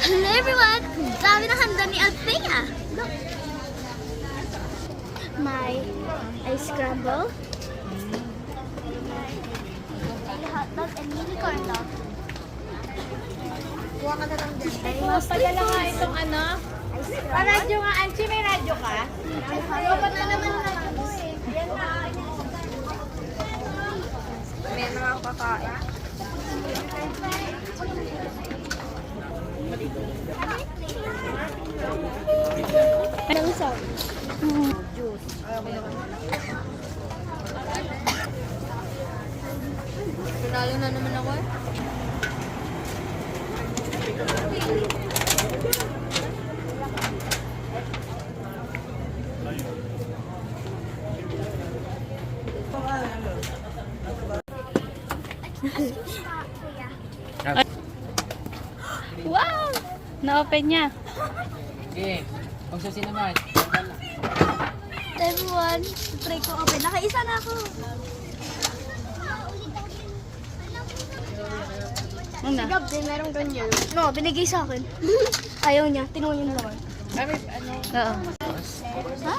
Hello everyone! Dami na handa ni Althea! Look! My ice scramble. My hotdog and mini corn dog. Kuha ka na lang dyan. Padala nga itong ano. Radyo nga, Anchi, may radyo ka? Ba't na naman ako eh? Yan na. May mga kakain. Anong isa? Juice. Pinalo na naman ako eh. Wow! Na-open niya. Okay, pagsusi naman. Everyone, try ko open. Nakaisa na ako. Una. Si Gab din, merong ganyan. No, binigay sa akin. Ayaw niya. Tinuha niya na naman. Oo. Ha?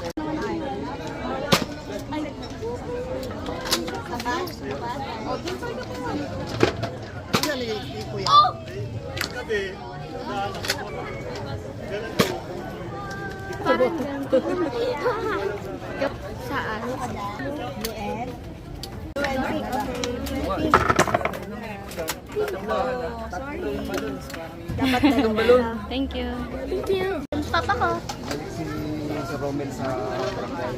Oh! Parang saan? Dapat na balon. Thank you. Thank you. Papa ko. Si Romel sa barangay.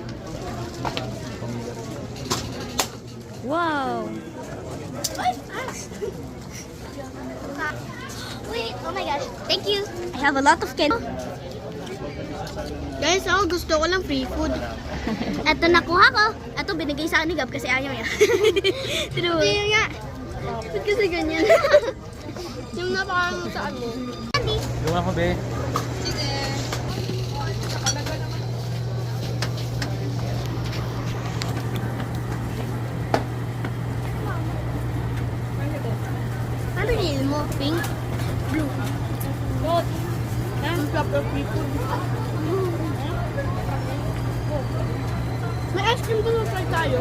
Wow! Wait, oh my gosh. Thank you. I have a lot of candy. Guys, ako gusto ko lang free food. Ito nakuha ko. Ito binigay sa akin ni Gab kasi ayaw niya. Hindi nga. Ba't kasi ganyan? Yung napakarang sa ano. Candy. Yung ako, be. Ano nil mo? Pink? Blue? Good. Ang flop of free food. May ice cream doon try tayo.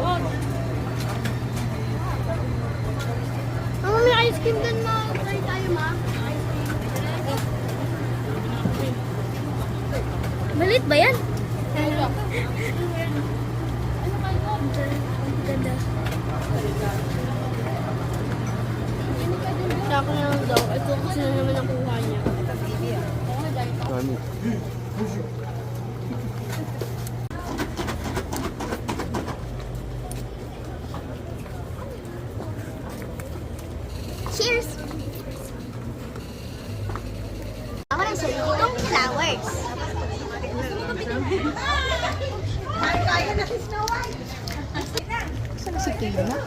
Mama, may ice cream doon na try tayo, ma. Malit ba yan? Ano kayo? Ang ganda. Sa ako na lang daw. Ito kasi na naman nakuha niya. Ano? Cheers! Ako na sa itong flowers. Saan si Kayla?